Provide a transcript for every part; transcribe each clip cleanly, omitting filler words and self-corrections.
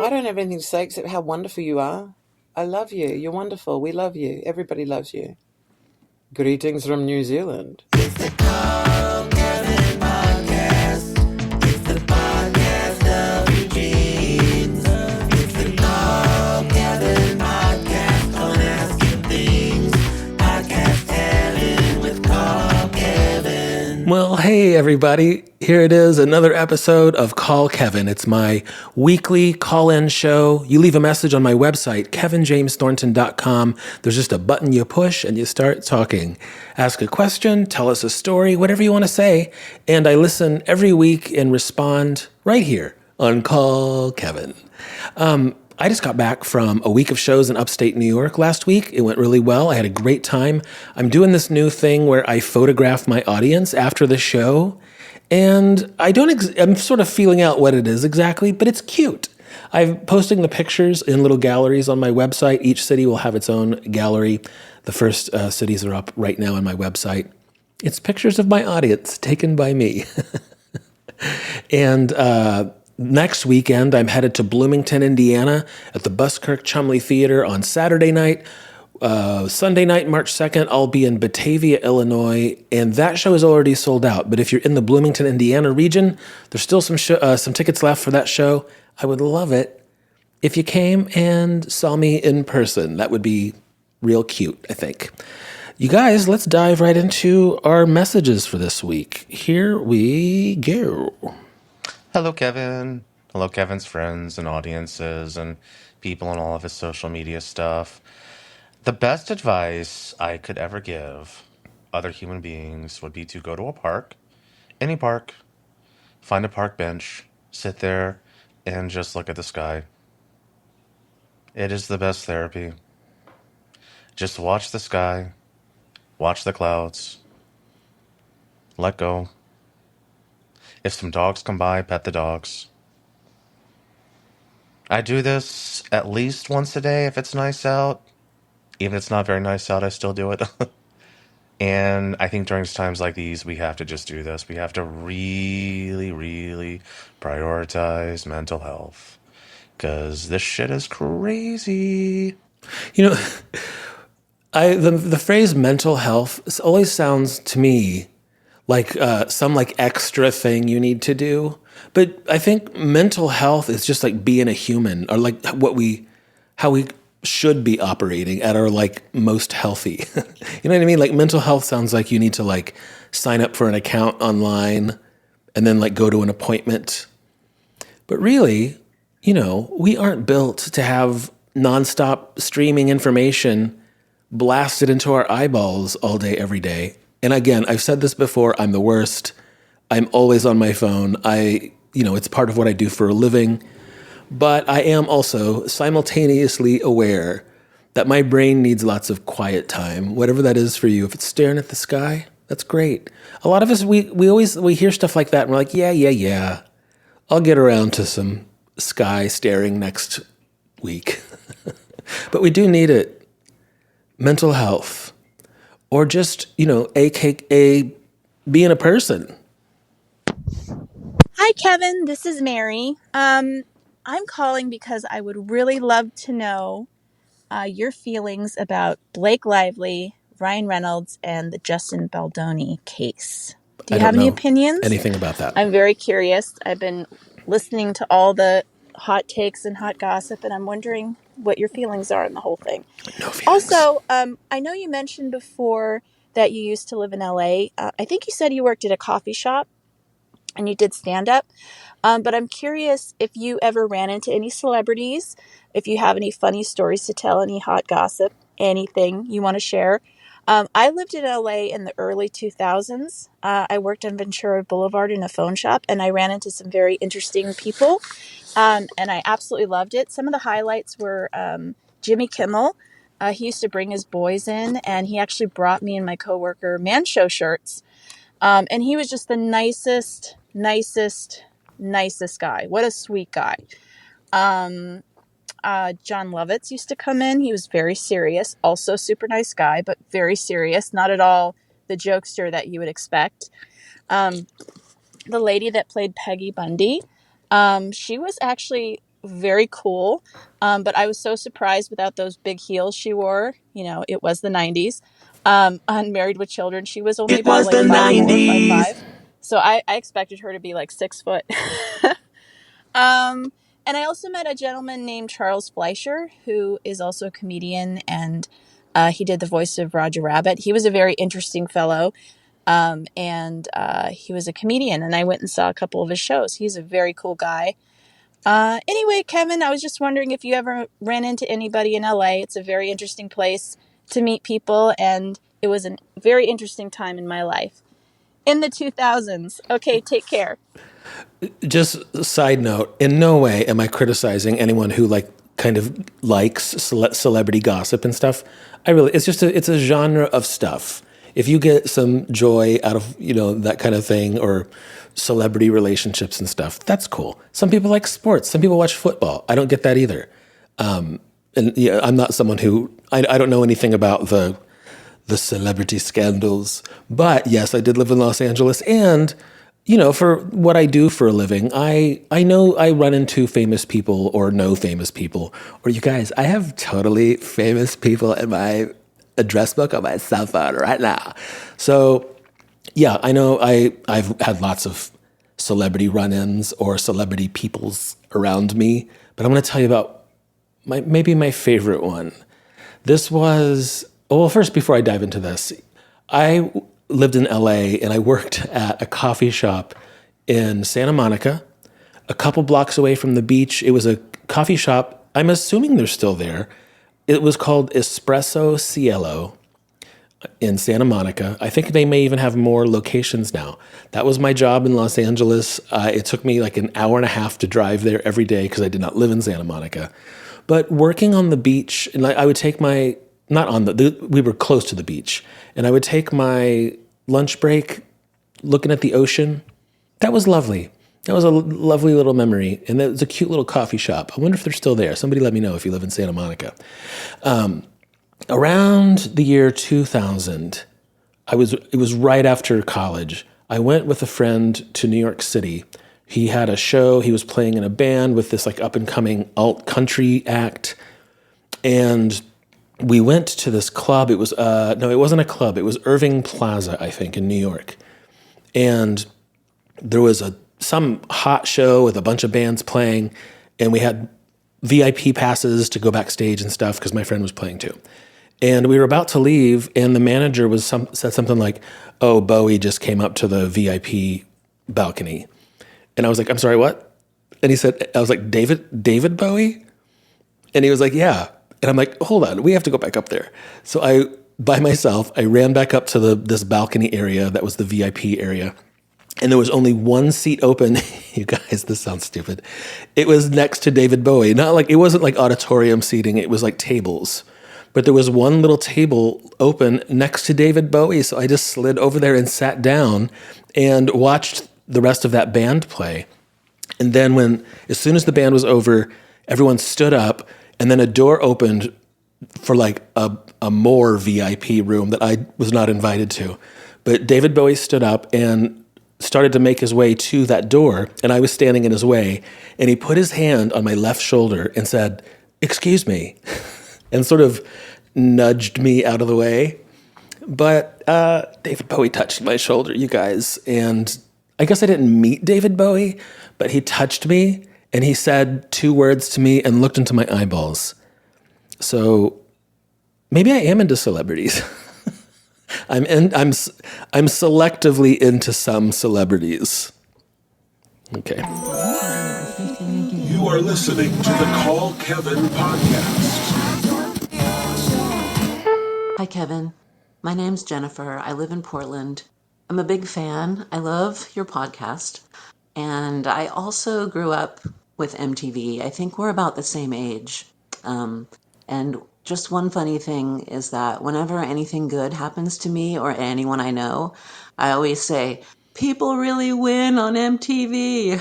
I don't have anything to say except how wonderful you are. I love you. You're wonderful. We love you. Everybody loves you. Greetings from New Zealand. It's the Call Kevin podcast. It's the podcast of Eugene. It's the Call Kevin podcast. Don't ask him things. Podcast Kevin with Call Kevin. Well, hey, everybody. Here it is, another episode of Call Kevin. It's my weekly call-in show. You leave a message on my website, kevinjamesthornton.com. There's just a button you push and you start talking. Ask a question, tell us a story, whatever you want to say. And I listen every week and respond right here on Call Kevin. I just got back from a week of shows in upstate New York last week. It went really well. I had a great time. I'm doing this new thing where I photograph my audience after the show, and I'm sort of feeling out what it is exactly, but it's cute. I'm posting the pictures in little galleries on my website. Each city will have its own gallery. The first cities are up right now on my website. It's pictures of my audience taken by me. And next weekend, I'm headed to Bloomington, Indiana at the Buskirk Chumley Theater on Saturday night. Sunday night, March 2nd, I'll be in Batavia, Illinois, and that show is already sold out. But if you're in the Bloomington, Indiana region, there's still some tickets left for that show. I would love it if you came and saw me in person. That would be real cute, I think. You guys, let's dive right into our messages for this week. Here we go. Hello, Kevin. Hello, Kevin's friends and audiences and people on all of his social media stuff. The best advice I could ever give other human beings would be to go to a park, any park, find a park bench, sit there, and just look at the sky. It is the best therapy. Just watch the sky, watch the clouds, let go. If some dogs come by, pet the dogs. I do this at least once a day if it's nice out. Even if it's not very nice out, I still do it. And I think during times like these, we have to just do this. We have to really, really prioritize mental health. Because this shit is crazy. You know, the phrase mental health always sounds to me like some like extra thing you need to do. But I think mental health is just like being a human, or like how we should be operating at our like most healthy. You know what I mean? Like mental health sounds like you need to like sign up for an account online and then like go to an appointment. But really, we aren't built to have nonstop streaming information blasted into our eyeballs all day, every day. And again, I've said this before, I'm the worst. I'm always on my phone. It's part of what I do for a living. But I am also simultaneously aware that my brain needs lots of quiet time, whatever that is for you. If it's staring at the sky, that's great. A lot of us, we hear stuff like that and we're like, yeah. I'll get around to some sky staring next week. But we do need it. Mental health, or just, AKA being a person. Hi, Kevin. This is Mary. I'm calling because I would really love to know your feelings about Blake Lively, Ryan Reynolds, and the Justin Baldoni case. Do you have any opinions? Anything about that? I'm very curious. I've been listening to all the hot takes and hot gossip, and I'm wondering what your feelings are on the whole thing. No feelings. Also, I know you mentioned before that you used to live in LA. I think you said you worked at a coffee shop and you did stand-up. But I'm curious if you ever ran into any celebrities, if you have any funny stories to tell, any hot gossip, anything you want to share. I lived in LA in the early 2000s. I worked on Ventura Boulevard in a phone shop, and I ran into some very interesting people, and I absolutely loved it. Some of the highlights were Jimmy Kimmel. He used to bring his boys in, and he actually brought me and my coworker Man Show shirts. And he was just the nicest guy. What a sweet guy. John Lovitz used to come in. He was very serious, also super nice guy, but very serious. Not at all the jokester that you would expect. The lady that played Peggy Bundy, she was actually very cool. But I was so surprised without those big heels she wore. It was the 90s. On Married with Children, she was only It about was like the 5'4", 90s. 5'5". So I expected her to be like 6 foot. Um, and I also met a gentleman named Charles Fleischer, who is also a comedian, and he did the voice of Roger Rabbit. He was a very interesting fellow, and he was a comedian, and I went and saw a couple of his shows. He's a very cool guy. Anyway, Kevin, I was just wondering if you ever ran into anybody in LA. It's a very interesting place to meet people, and it was a very interesting time in my life. In the 2000s. Okay, take care. Just a side note, in no way am I criticizing anyone who kind of likes celebrity gossip and stuff. It's a genre of stuff. If you get some joy out of, that kind of thing, or celebrity relationships and stuff, that's cool. Some people like sports. Some people watch football. I don't get that either. And yeah, I'm not someone who, I don't know anything about the celebrity scandals. But yes, I did live in Los Angeles, and for what I do for a living, I know I run into famous people or know famous people. Or you guys, I have totally famous people in my address book on my cell phone right now. So yeah, I know I've had lots of celebrity run-ins or celebrity peoples around me, but I'm going to tell you about maybe my favorite one. This was, well, first, before I dive into this, I lived in LA and I worked at a coffee shop in Santa Monica, a couple blocks away from the beach. It was a coffee shop. I'm assuming they're still there. It was called Espresso Cielo in Santa Monica. I think they may even have more locations now. That was my job in Los Angeles. It took me like an hour and a half to drive there every day because I did not live in Santa Monica. But working on the beach, and I would take my, not on we were close to the beach, and I would take my lunch break looking at the ocean. That was lovely. That was a lovely little memory. And that was a cute little coffee shop. I wonder if they're still there. Somebody let me know if you live in Santa Monica. Around the year 2000, it was right after college. I went with a friend to New York City. He had a show. He was playing in a band with this like up and coming alt country act. And we went to this club. It was, no, it wasn't a club. It was Irving Plaza, I think, in New York. And there was some hot show with a bunch of bands playing, and we had VIP passes to go backstage and stuff because my friend was playing too. And we were about to leave, and the manager said something like, "Oh, Bowie just came up to the VIP balcony." And I was like, "I'm sorry, what?" And he said, I was like, David Bowie? And he was like, "Yeah." And I'm like, "Hold on, we have to go back up there." So by myself, I ran back up to this balcony area that was the VIP area. And there was only one seat open. You guys, this sounds stupid. It was next to David Bowie. It wasn't like auditorium seating. It was like tables. But there was one little table open next to David Bowie. So I just slid over there and sat down and watched the rest of that band play. And then as soon as the band was over, everyone stood up, and then a door opened for like a more VIP room that I was not invited to. But David Bowie stood up and started to make his way to that door, and I was standing in his way, and he put his hand on my left shoulder and said, "Excuse me," and sort of nudged me out of the way. But David Bowie touched my shoulder, you guys, and I guess I didn't meet David Bowie, but he touched me, and he said 2 words to me and looked into my eyeballs. So maybe I am into celebrities. I'm selectively into some celebrities. Okay. You are listening to the Call Kevin podcast. Hi, Kevin. My name's Jennifer. I live in Portland. I'm a big fan. I love your podcast. And I also grew up with MTV. I think we're about the same age. And just one funny thing is that whenever anything good happens to me or anyone I know, I always say, "People really win on MTV."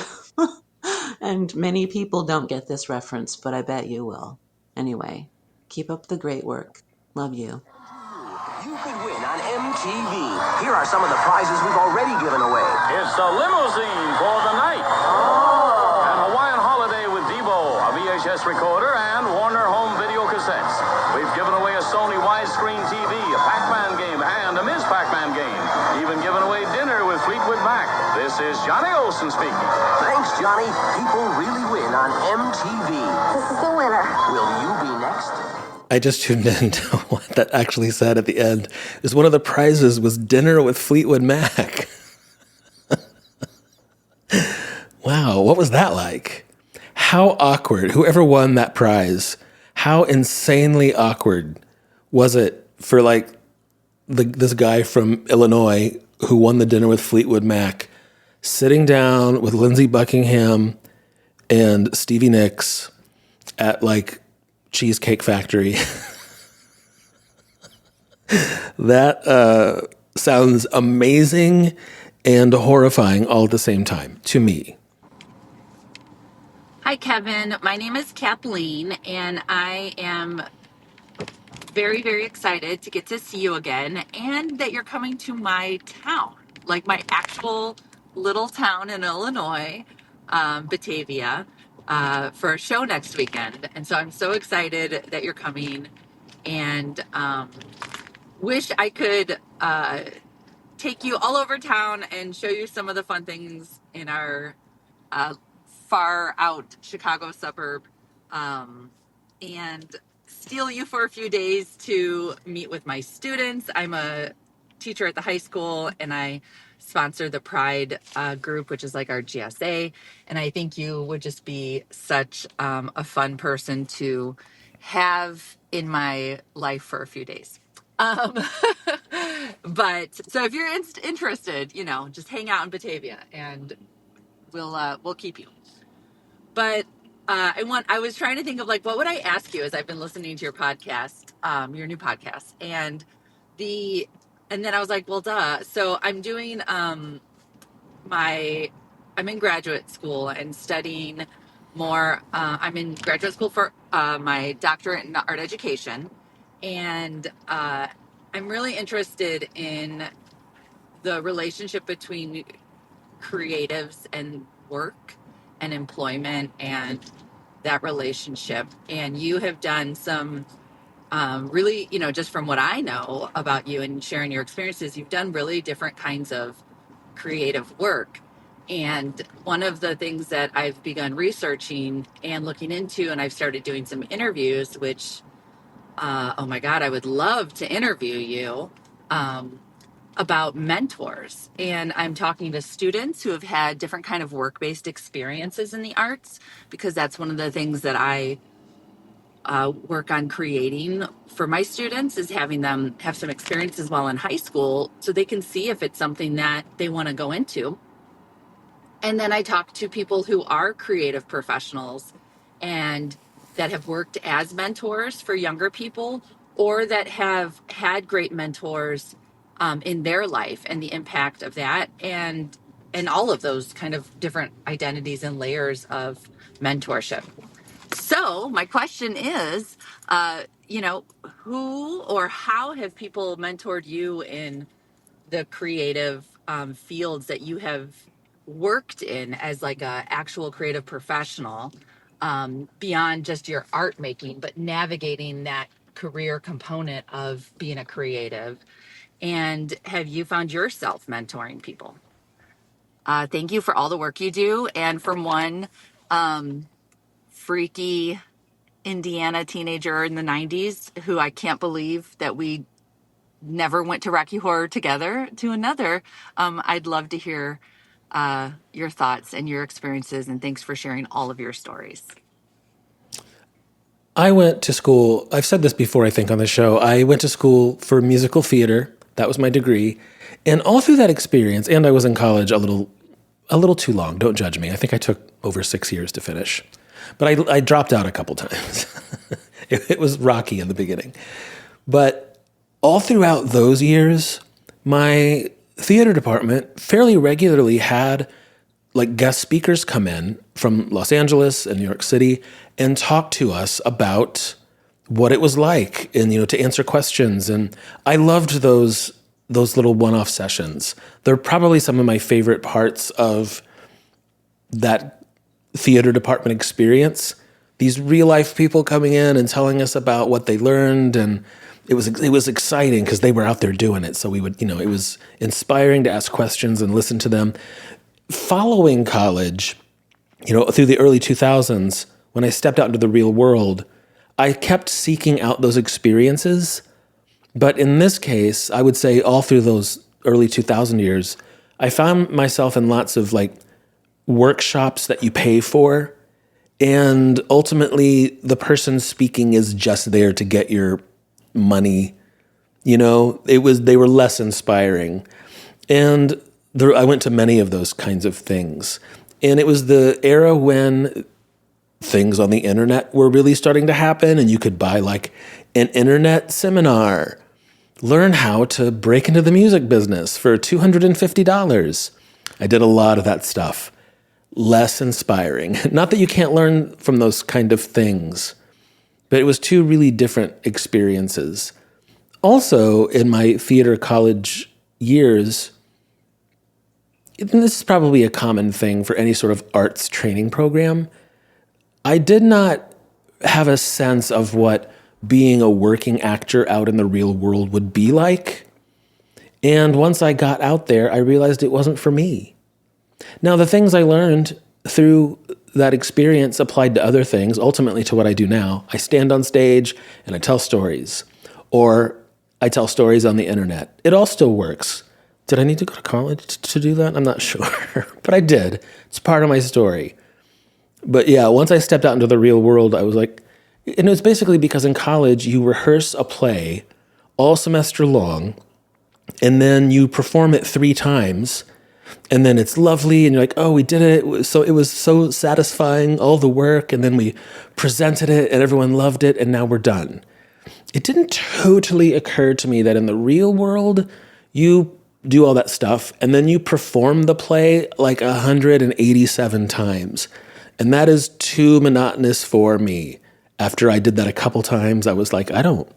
And many people don't get this reference, but I bet you will. Anyway, keep up the great work. Love you. You could win on MTV. Here are some of the prizes we've already given away. It's a limousine for the night. An Hawaiian holiday with Debo, a VHS recorder, and Warner Home video cassettes. We've given away a Sony widescreen TV, a Pac-Man game, and a Ms. Pac-Man game. Even given away dinner with Fleetwood Mac. This is Johnny Olson speaking. Thanks, Johnny. People really win on MTV. This is the winner. Will you be next? I just tuned in to what that actually said at the end. Is one of the prizes was dinner with Fleetwood Mac. Wow, what was that like? How awkward. Whoever won that prize, how insanely awkward was it for like this guy from Illinois who won the dinner with Fleetwood Mac, sitting down with Lindsey Buckingham and Stevie Nicks at like Cheesecake Factory. That sounds amazing and horrifying all at the same time to me. Hi, Kevin. My name is Kathleen, and I am very, very excited to get to see you again and that you're coming to my town, like my actual little town in Illinois, Batavia, for a show next weekend. And so I'm so excited that you're coming and wish I could take you all over town and show you some of the fun things in our far out Chicago suburb, and steal you for a few days to meet with my students. I'm a teacher at the high school, and I sponsor the Pride group, which is like our GSA. And I think you would just be such a fun person to have in my life for a few days. But so if you're interested, just hang out in Batavia and we'll keep you. But I was trying to think of like, what would I ask you as I've been listening to your podcast, your new podcast, and then I was like, well, duh. So I'm doing I'm in graduate school and studying more. I'm in graduate school for my doctorate in art education, and I'm really interested in the relationship between creatives and work and employment and that relationship. And you have done some really, just from what I know about you and sharing your experiences, you've done really different kinds of creative work. And one of the things that I've begun researching and looking into, and I've started doing some interviews, which, oh my God, I would love to interview you. About mentors, and I'm talking to students who have had different kind of work-based experiences in the arts, because that's one of the things that I work on creating for my students, is having them have some experiences while in high school so they can see if it's something that they want to go into. And then I talk to people who are creative professionals and that have worked as mentors for younger people, or that have had great mentors in their life and the impact of that, and all of those kind of different identities and layers of mentorship. So my question is, who or how have people mentored you in the creative fields that you have worked in as like a actual creative professional, beyond just your art making, but navigating that career component of being a creative? And have you found yourself mentoring people? Thank you for all the work you do. And from one freaky Indiana teenager in the 90s who I can't believe that we never went to Rocky Horror together, to another, I'd love to hear your thoughts and your experiences. And thanks for sharing all of your stories. I went to school, I've said this before, I think, on the show. I went to school for musical theater. That was my degree. And all through that experience, and I was in college a little too long. Don't judge me. I think I took over 6 years to finish. But I dropped out a couple times. It was rocky in the beginning. But all throughout those years, my theater department fairly regularly had like guest speakers come in from Los Angeles and New York City and talk to us about what it was like, and to answer questions. And I loved those little one-off sessions. They're probably some of my favorite parts of that theater department experience. these real life people coming in and telling us about what they learned, and it was exciting because they were out there doing it. So we would, it was inspiring to ask questions and listen to them. Following college, through the early 2000s, when I stepped out into the real world, I kept seeking out those experiences. But in this case, I would say all through those early 2000 years, I found myself in lots of like workshops that you pay for. And ultimately, the person speaking is just there to get your money. They were less inspiring. And I went to many of those kinds of things. And it was the era when things on the internet were really starting to happen, and you could buy like an internet seminar, learn how to break into the music business for $250. I did a lot of that stuff. Less inspiring. Not that you can't learn from those kind of things, but it was two really different experiences. Also, in my theater college years, and this is probably a common thing for any sort of arts training program, I did not have a sense of what being a working actor out in the real world would be like. And once I got out there, I realized it wasn't for me. Now, the things I learned through that experience applied to other things, ultimately to what I do now. I stand on stage and I tell stories, or I tell stories on the internet. It all still works. Did I need to go to college to do that? I'm not sure, but I did. It's part of my story. But yeah, once I stepped out into the real world, I was like, and it was basically because in college, you rehearse a play all semester long, and then you perform it 3 times, and then it's lovely, and you're like, oh, we did it. It was so satisfying, all the work, and then we presented it, and everyone loved it, and now we're done. It didn't totally occur to me that in the real world, you do all that stuff, and then you perform the play like 187 times. And that is too monotonous for me. After I did that a couple times, I was like, I don't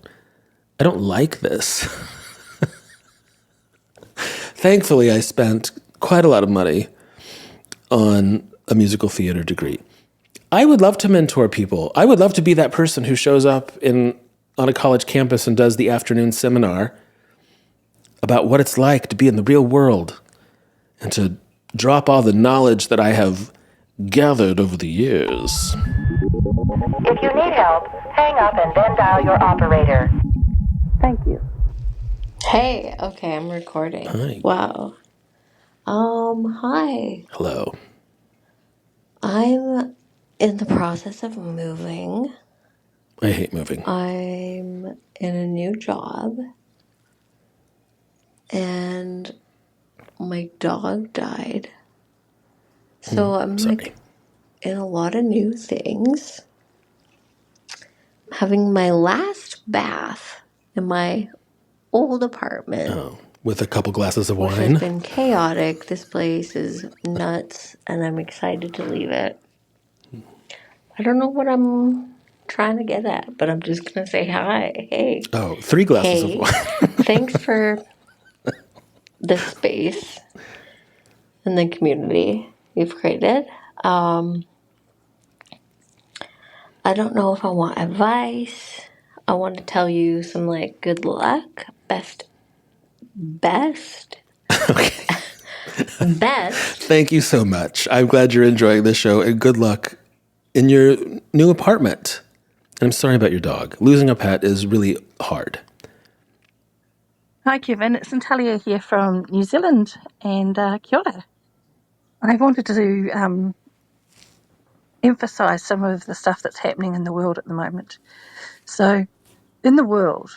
like this. Thankfully, I spent quite a lot of money on a musical theater degree. I would love to mentor people. I would love to be that person who shows up on a college campus and does the afternoon seminar about what it's like to be in the real world and to drop all the knowledge that I have gathered over the years. If you need help, hang up and then dial your operator. Thank you. Hey, okay, I'm recording. Hi. Wow. Hi. Hello. I'm in the process of moving. I hate moving. I'm in a new job. And my dog died. So I'm sorry. like in a lot of new things. Having my last bath in my old apartment. Oh, with a couple glasses of Which wine. has been chaotic. This place is nuts, and I'm excited to leave it. I don't know what I'm trying to get at, but I'm just gonna say hi. Hey. Oh, 3 glasses of wine. Thanks for the space and the community you've created. I don't know if I want advice. I want to tell you some like good luck, best. Okay. Best. Thank you so much. I'm glad you're enjoying this show, and good luck in your new apartment. And I'm sorry about your dog. Losing a pet is really hard. Hi, Kevin. It's Natalia here from New Zealand, and kia ora. I wanted to emphasise some of the stuff that's happening in the world at the moment. So, in the world,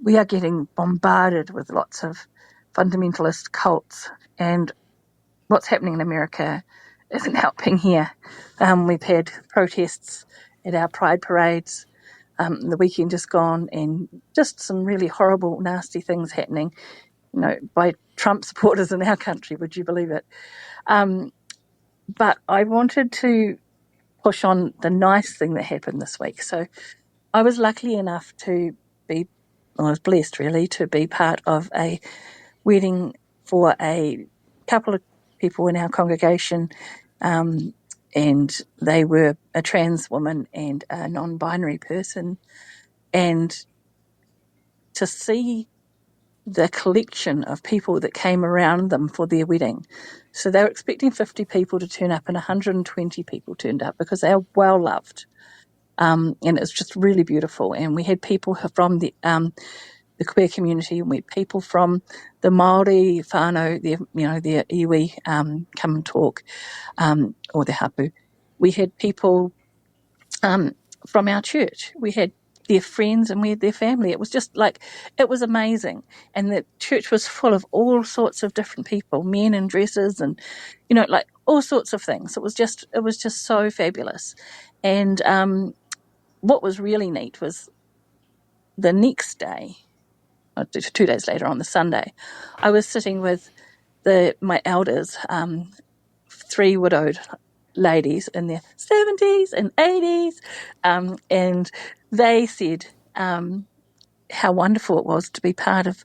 we are getting bombarded with lots of fundamentalist cults, and what's happening in America isn't helping here. We've had protests at our pride parades the weekend just gone, and just some really horrible, nasty things happening, by Trump supporters in our country. Would you believe it? But I wanted to push on the nice thing that happened this week. So I was lucky enough I was blessed really, to be part of a wedding for a couple of people in our congregation and they were a trans woman and a non-binary person, and to see the collection of people that came around them for their wedding. So they were expecting 50 people to turn up, and 120 people turned up because they are well loved. And it's just really beautiful. And we had people from the queer community, and we had people from the Māori whānau, their iwi, come and talk, or the hapu. We had people from our church. We had their friends and we had their family. It was just like, it was amazing. And the church was full of all sorts of different people, men in dresses and, like all sorts of things. It was just so fabulous. And what was really neat was the next day, 2 days later on the Sunday, I was sitting with my elders, 3 widowed ladies in their 70s and 80s, and they said how wonderful it was to be part of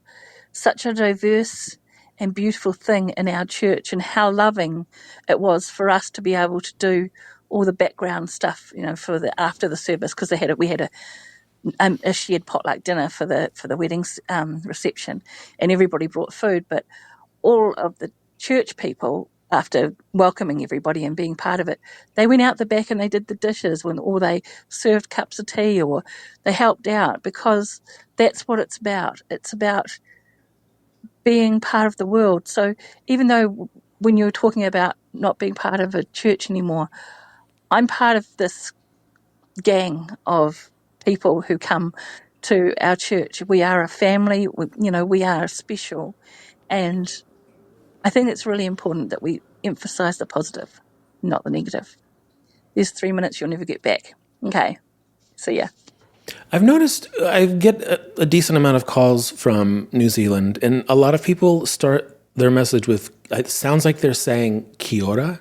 such a diverse and beautiful thing in our church, and how loving it was for us to be able to do all the background stuff, for the after the service, because we had a shared potluck dinner for the wedding's reception, and everybody brought food, but all of the church people, after welcoming everybody and being part of it, they went out the back and they did the dishes, or they served cups of tea, or they helped out, because that's what it's about. It's about being part of the world. So even though when you're talking about not being part of a church anymore, I'm part of this gang of people who come to our church. We are a family, we are special, and I think it's really important that we emphasize the positive, not the negative. There's 3 minutes you'll never get back. Okay. So yeah. I've noticed I get a decent amount of calls from New Zealand, and a lot of people start their message with, it sounds like they're saying kia ora.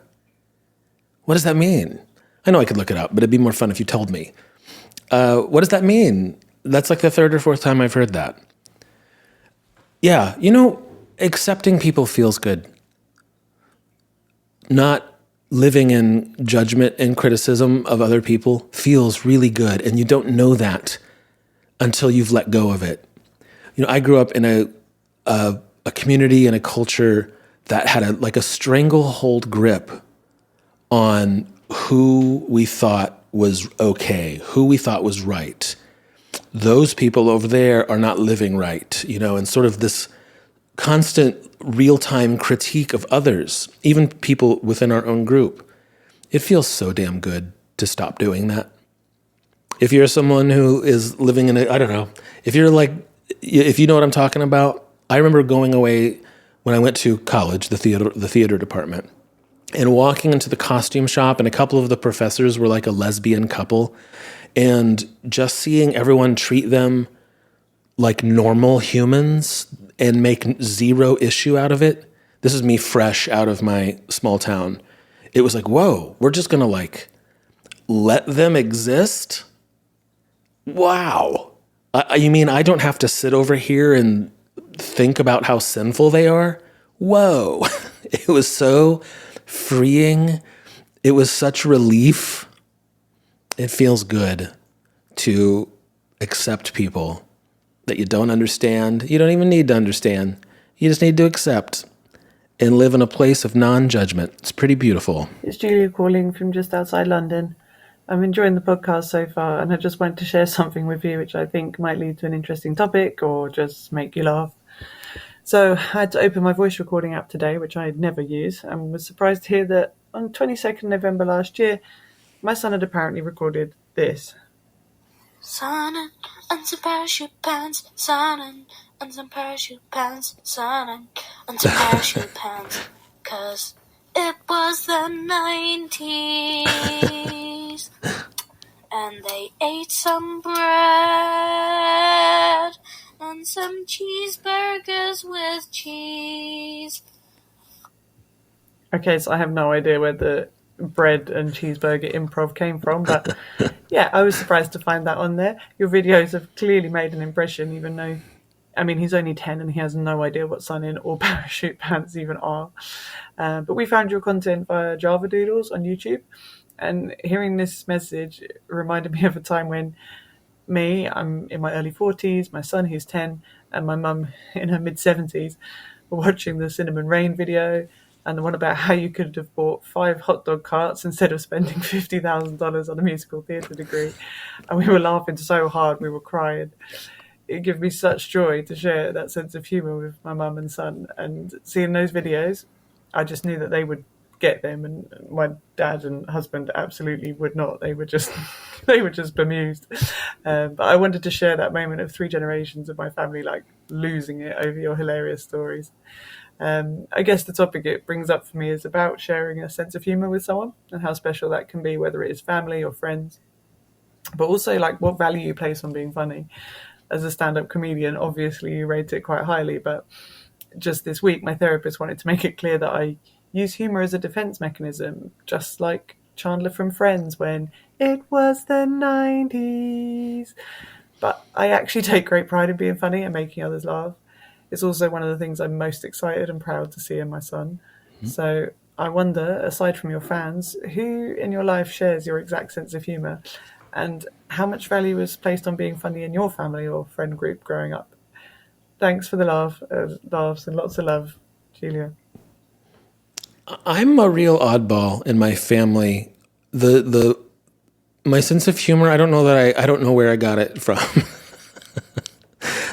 What does that mean? I know I could look it up, but it'd be more fun if you told me. What does that mean? That's like the 3rd or 4th time I've heard that. Yeah, accepting people feels good. Not living in judgment and criticism of other people feels really good, and you don't know that until you've let go of it. I grew up in a community and a culture that had a stranglehold grip on who we thought was okay, who we thought was right. Those people over there are not living right, and sort of this constant real-time critique of others, even people within our own group. It feels so damn good to stop doing that. If you're someone who is living in I don't know, if you know what I'm talking about, I remember going away when I went to college, the theater department, and walking into the costume shop, and a couple of the professors were like a lesbian couple, and just seeing everyone treat them like normal humans and make zero issue out of it. This is me fresh out of my small town. It was like, whoa, we're just gonna let them exist? Wow. You mean I don't have to sit over here and think about how sinful they are? Whoa. It was so freeing. It was such relief. It feels good to accept people that you don't understand. You don't even need to understand. You just need to accept and live in a place of non-judgment. It's pretty beautiful. It's Julia calling from just outside London. I'm enjoying the podcast so far, and I just wanted to share something with you which I think might lead to an interesting topic or just make you laugh. So I had to open my voice recording app today, which I never use, and was surprised to hear that on 22nd November last year, my son had apparently recorded this. Son and some parachute pants, son and some parachute pants, son and some parachute pants, 'cause it was the 90s, and they ate some bread and some cheeseburgers with cheese. Okay, so I have no idea where the bread and cheeseburger improv came from, but yeah, I was surprised to find that on there. Your videos have clearly made an impression, even though I mean, he's only 10 and he has no idea what sun-in or parachute pants even are. But we found your content via Java Doodles on YouTube. And hearing this message reminded me of a time when I'm in my early 40s, my son, who's 10, and my mum in her mid-70s were watching the Cinnamon Rain video and the one about how you could have bought 5 hot dog carts instead of spending $50,000 on a musical theatre degree. And we were laughing so hard we were crying. It gave me such joy to share that sense of humour with my mum and son. And seeing those videos, I just knew that they would get them, and my dad and husband absolutely would not. They were just they were just bemused. But I wanted to share that moment of 3 generations of my family like losing it over your hilarious stories. I guess the topic it brings up for me is about sharing a sense of humour with someone and how special that can be, whether it is family or friends, but also like what value you place on being funny. As a stand-up comedian, obviously you rate it quite highly, but just this week my therapist wanted to make it clear that I use humour as a defence mechanism, just like Chandler from Friends when it was the 90s. But I actually take great pride in being funny and making others laugh. It's also one of the things I'm most excited and proud to see in my son. So I wonder, aside from your fans, who in your life shares your exact sense of humour, and how much value is placed on being funny in your family or friend group growing up? Thanks for the laughs and lots of love, Julia. I'm a real oddball in my family. My sense of humor, I don't know I don't know where I got it from.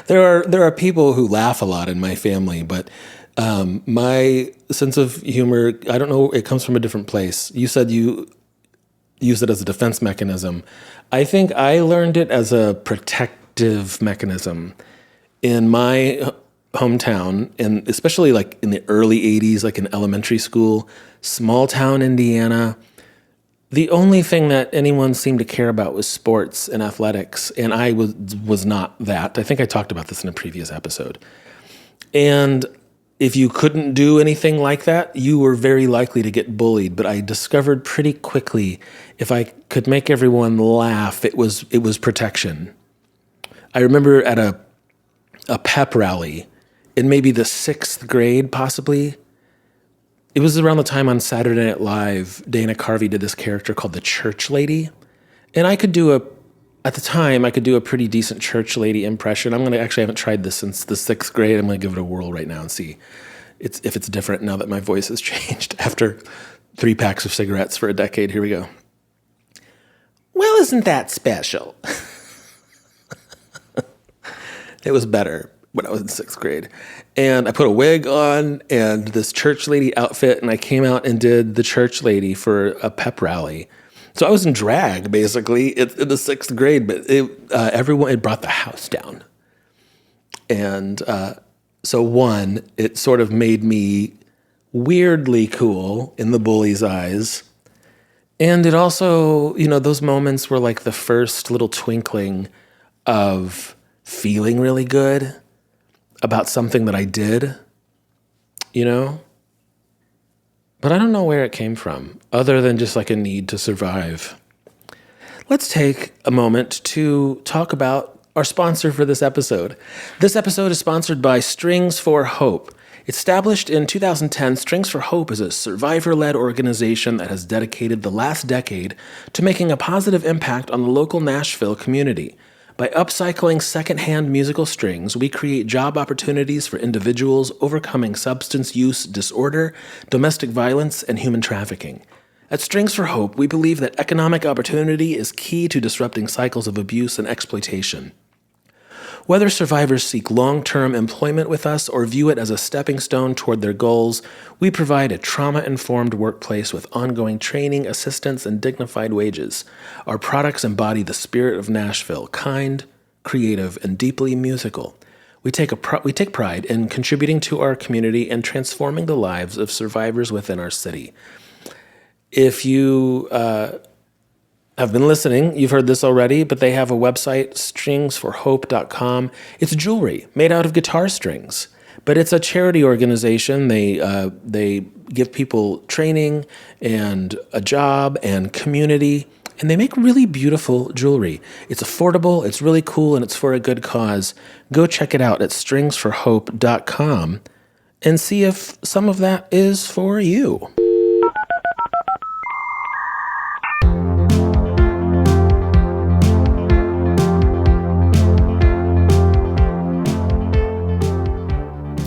There are people who laugh a lot in my family, but my sense of humor, I don't know, it comes from a different place. You said you use it as a defense mechanism. I think I learned it as a protective mechanism. In my hometown, and especially like in the early 80s, like in elementary school, small town Indiana, the only thing that anyone seemed to care about was sports and athletics, and I was not that. I think I talked about this in a previous episode. And if you couldn't do anything like that, you were very likely to get bullied. But I discovered pretty quickly if I could make everyone laugh, it was protection. I remember at a pep rally in maybe the 6th grade, possibly. It was around the time on Saturday Night Live, Dana Carvey did this character called the Church Lady. And at the time, I could do a pretty decent church lady impression. I haven't tried this since the 6th grade. I'm going to give it a whirl right now and see if it's different now that my voice has changed after 3 packs of cigarettes for a decade. Here we go. Well, isn't that special? It was better when I was in 6th grade. And I put a wig on and this church lady outfit, and I came out and did the church lady for a pep rally. So I was in drag, basically, in the 6th grade, but it brought the house down. And so it sort of made me weirdly cool in the bully's eyes. And it also, those moments were like the first little twinkling of feeling really good about something that I did, But I don't know where it came from, other than just like a need to survive. Let's take a moment to talk about our sponsor for this episode. This episode is sponsored by Strings for Hope. Established in 2010, Strings for Hope is a survivor-led organization that has dedicated the last decade to making a positive impact on the local Nashville community. By upcycling secondhand musical strings, we create job opportunities for individuals overcoming substance use disorder, domestic violence, and human trafficking. At Strings for Hope, we believe that economic opportunity is key to disrupting cycles of abuse and exploitation. Whether survivors seek long-term employment with us or view it as a stepping stone toward their goals, we provide a trauma-informed workplace with ongoing training, assistance, and dignified wages. Our products embody the spirit of Nashville, kind, creative, and deeply musical. We take pride in contributing to our community and transforming the lives of survivors within our city. If you have been listening, you've heard this already, but they have a website, stringsforhope.com. It's jewelry made out of guitar strings, but it's a charity organization. They give people training and a job and community And they make really beautiful jewelry. It's affordable, it's really cool, and it's for a good cause. Go check it out at stringsforhope.com and see if some of that is for you.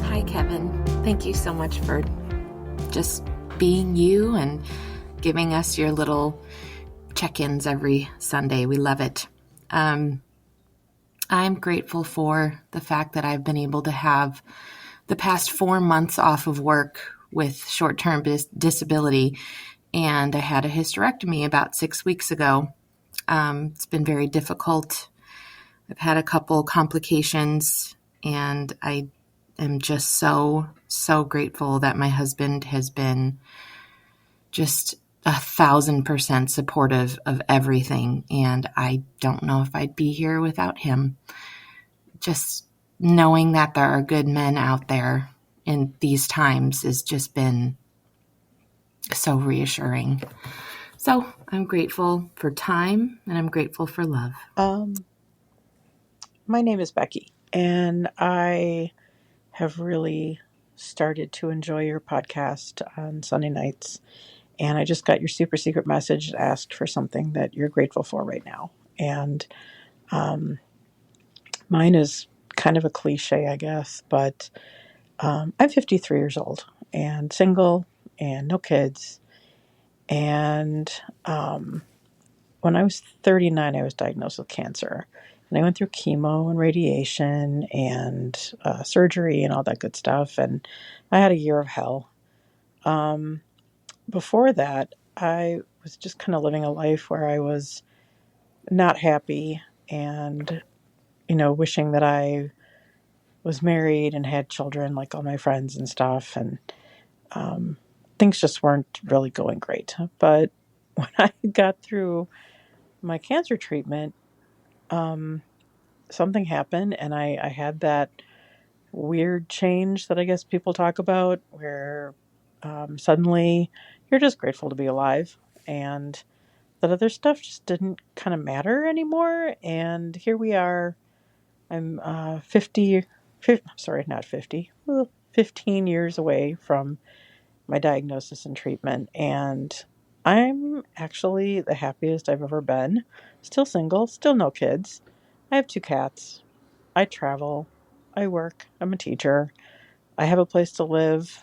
Hi, Kevin. Thank you so much for just being you and giving us your little check-ins every Sunday. We love it. I'm grateful for the fact that I've been able to have the past 4 months off of work with short-term disability, and I had a hysterectomy about 6 weeks ago. It's been very difficult. I've had a couple complications, and I am just so grateful that my husband has been just 1,000% supportive of everything. And I don't know if I'd be here without him. Just knowing that there are good men out there in these times has just been so reassuring. So I'm grateful for time, and I'm grateful for love. My name is Becky, and I have really started to enjoy your podcast on Sunday nights. And I just got your super secret message that asked for something that you're grateful for right now. And mine is kind of a cliche, I guess, but I'm 53 years old and single and no kids. And when I was 39, I was diagnosed with cancer. And I went through chemo and radiation and surgery and all that good stuff. And I had a year of hell. Before that, I was just kind of living a life where I was not happy and, wishing that I was married and had children like all my friends and stuff. And things just weren't really going great. But when I got through my cancer treatment, something happened, and I had that weird change that I guess people talk about where suddenly you're just grateful to be alive, and that other stuff just didn't kind of matter anymore. And here we are. I'm 50, sorry, not 50, 15 years away from my diagnosis and treatment. And I'm actually the happiest I've ever been. Still single, still no kids. I have 2 cats. I travel. I work. I'm a teacher. I have a place to live.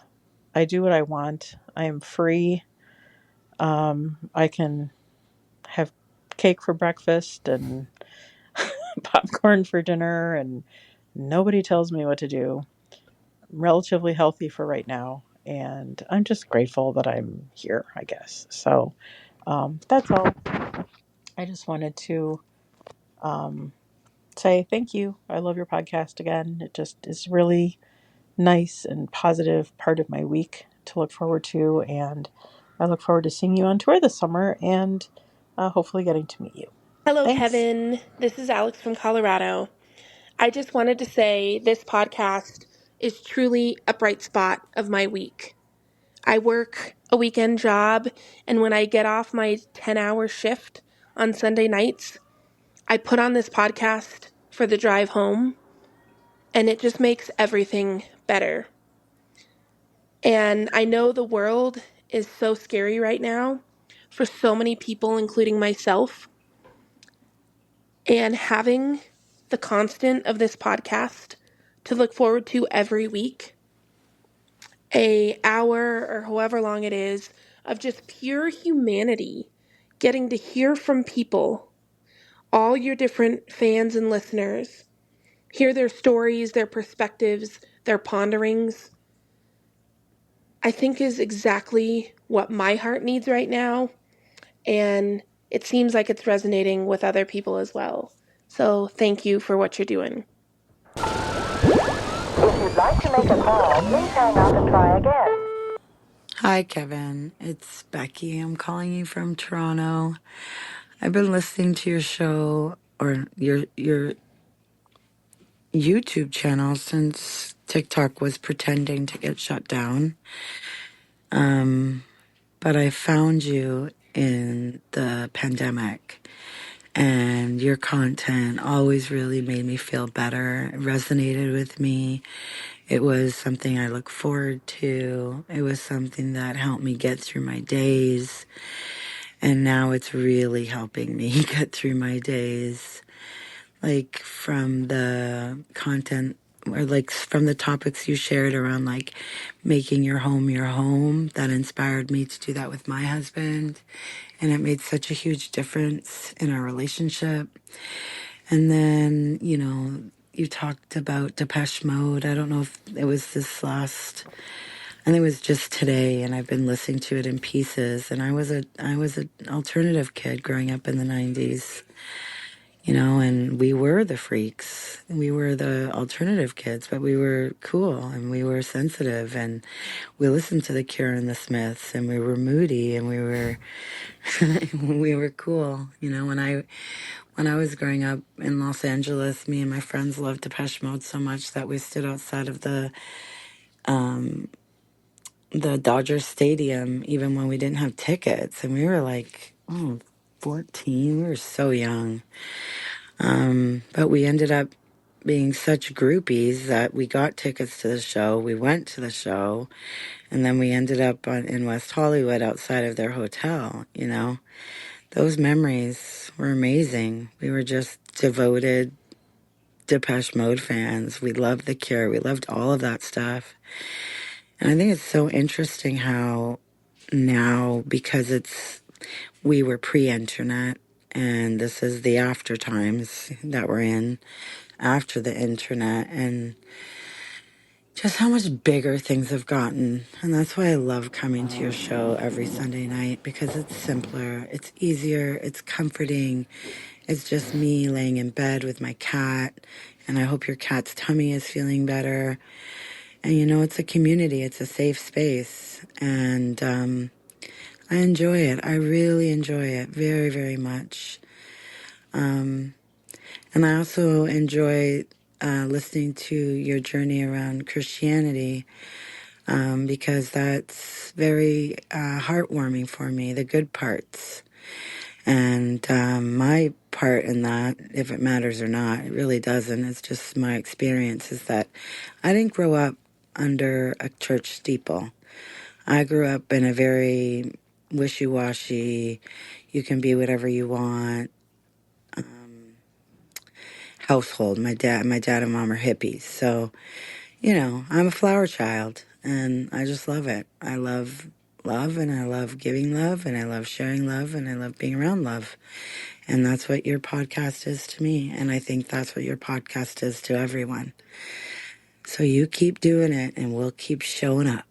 I do what I want. I am free. I can have cake for breakfast and popcorn for dinner, and nobody tells me what to do. I'm relatively healthy for right now, and I'm just grateful that I'm here, I guess. So that's all. I just wanted to um, say thank you. I love your podcast again. It just is really nice and positive part of my week to look forward to. And I look forward to seeing you on tour this summer and hopefully getting to meet you. Hello, Thanks. Kevin. This is Alex from Colorado. I just wanted to say this podcast is truly a bright spot of my week. I work a weekend job, and when I get off my 10-hour shift on Sunday nights, I put on this podcast for the drive home, and it just makes everything better. And I know the world is so scary right now for so many people, including myself. And having the constant of this podcast to look forward to every week, a hour or however long it is, of just pure humanity, getting to hear from people, all your different fans and listeners, hear their stories, their perspectives, their ponderings, I think is exactly what my heart needs right now. And it seems like it's resonating with other people as well. So thank you for what you're doing. If you'd like to make a call, please hang up and try again. Hi, Kevin. It's Becky. I'm calling you from Toronto. I've been listening to your show or your YouTube channel since TikTok was pretending to get shut down. But I found you in the pandemic. And your content always really made me feel better. It resonated with me. It was something I look forward to. It was something that helped me get through my days. And now it's really helping me get through my days. Like from the content or like from the topics you shared around like making your home, that inspired me to do that with my husband. And it made such a huge difference in our relationship. And then, you know, you talked about Depeche Mode. I don't know if it was I think it was just today, and I've been listening to it in pieces. And I was an alternative kid growing up in the 90s, you know, and we were the freaks. We were the alternative kids, but we were cool and we were sensitive and we listened to the Cure and the Smiths and we were moody and we were we were cool. You know, when I was growing up in Los Angeles, me and my friends loved Depeche Mode so much that we stood outside of the Dodger Stadium even when we didn't have tickets, and we were like, 14. We were so young. But we ended up being such groupies that we got tickets to the show. We went to the show, and then we ended up in West Hollywood outside of their hotel, you know. Those memories were amazing. We were just devoted Depeche Mode fans. We loved The Cure. We loved all of that stuff. And I think it's so interesting how now, because we were pre-internet and this is the after times that we're in after the internet, and just how much bigger things have gotten. And that's why I love coming to your show every Sunday night, because it's simpler, it's easier, it's comforting. It's just me laying in bed with my cat, and I hope your cat's tummy is feeling better. And you know, it's a community, it's a safe space, and I enjoy it. I really enjoy it very, very much. And I also enjoy listening to your journey around Christianity, because that's very heartwarming for me, the good parts. And my part in that, if it matters or not, it really doesn't. It's just my experience is that I didn't grow up under a church steeple. I grew up in a very wishy-washy, you can be whatever you want household. My dad and mom are hippies. So, you know, I'm a flower child and I just love it. I love love and I love giving love and I love sharing love and I love being around love. And that's what your podcast is to me. And I think that's what your podcast is to everyone. So you keep doing it and we'll keep showing up.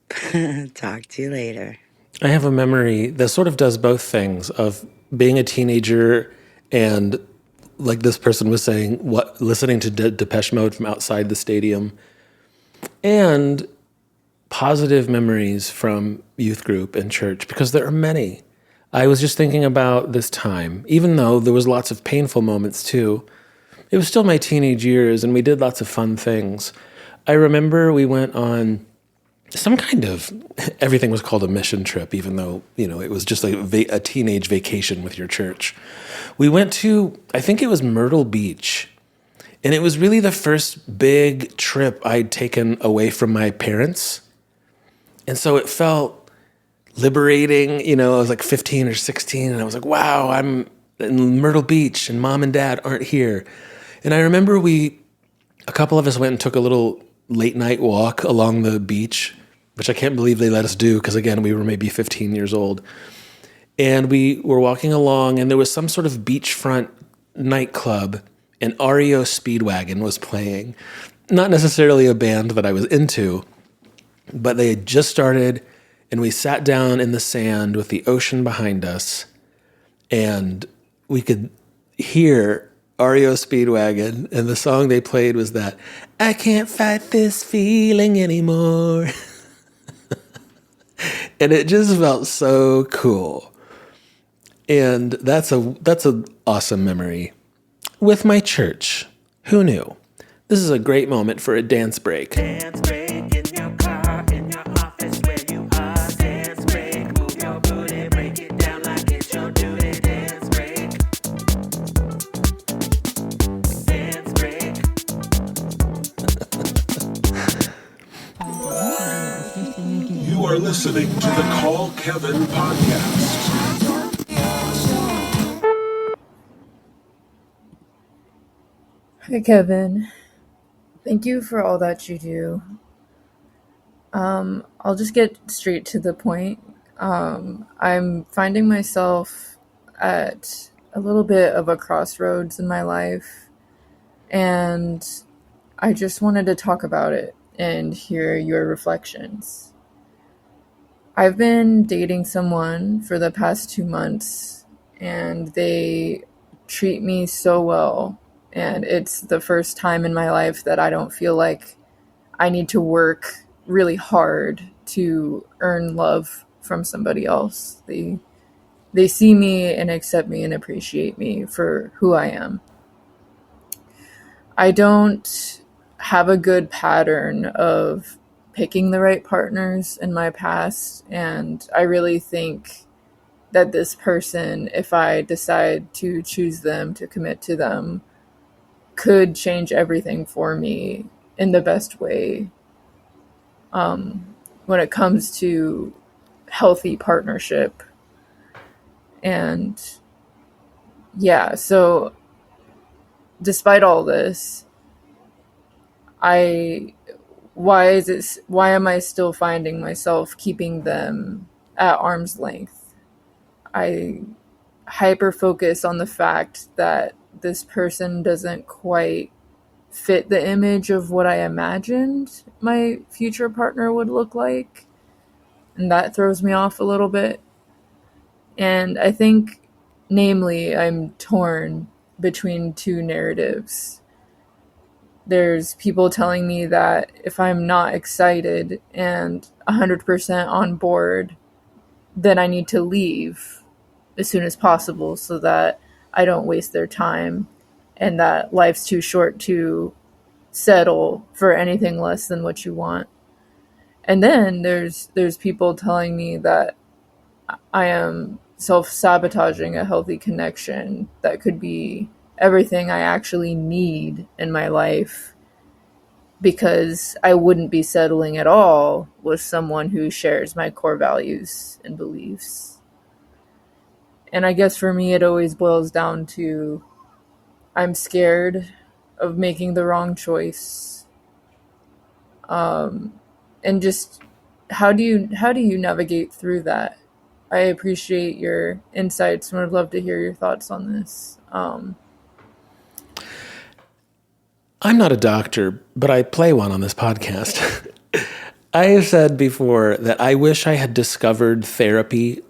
Talk to you later. I have a memory that sort of does both things of being a teenager and, like this person was saying, listening to Depeche Mode from outside the stadium, and positive memories from youth group and church, because there are many. I was just thinking about this time, even though there was lots of painful moments too. It was still my teenage years and we did lots of fun things. I remember we went on some kind of, everything was called a mission trip, even though, you know, it was just like a teenage vacation with your church. We went to, I think it was Myrtle Beach. And it was really the first big trip I'd taken away from my parents. And so it felt liberating. You know, I was like 15 or 16 and I was like, wow, I'm in Myrtle Beach and mom and dad aren't here. And I remember a couple of us went and took a little late night walk along the beach, which I can't believe they let us do because, again, we were maybe 15 years old. And we were walking along and there was some sort of beachfront nightclub and REO Speedwagon was playing. Not necessarily a band that I was into, but they had just started and we sat down in the sand with the ocean behind us and we could hear REO Speedwagon, and the song they played was that, I can't fight this feeling anymore. And it just felt so cool. And that's an awesome memory. With my church, who knew? This is a great moment for a dance break. Dance break in your car, in your office, where you are. Dance break, move your booty, break it down like it's your listening to the Call Kevin podcast. Hi, Kevin. Thank you for all that you do. I'll just get straight to the point. I'm finding myself at a little bit of a crossroads in my life, and I just wanted to talk about it and hear your reflections. I've been dating someone for the past 2 months, and they treat me so well, and it's the first time in my life that I don't feel like I need to work really hard to earn love from somebody else. They see me and accept me and appreciate me for who I am. I don't have a good pattern of picking the right partners in my past, and I really think that this person, if I decide to choose them, to commit to them, could change everything for me in the best way. When it comes to healthy partnership. And yeah, so despite all this, why am I still finding myself keeping them at arm's length? I hyper focus on the fact that this person doesn't quite fit the image of what I imagined my future partner would look like. And that throws me off a little bit. And I think, namely, I'm torn between two narratives. There's people telling me that if I'm not excited and 100% on board, then I need to leave as soon as possible so that I don't waste their time, and that life's too short to settle for anything less than what you want. And then there's people telling me that I am self-sabotaging a healthy connection that could be everything I actually need in my life, because I wouldn't be settling at all with someone who shares my core values and beliefs. And I guess for me, it always boils down to I'm scared of making the wrong choice. And just how do you navigate through that? I appreciate your insights and would love to hear your thoughts on this. I'm not a doctor, but I play one on this podcast. I have said before that I wish I had discovered therapy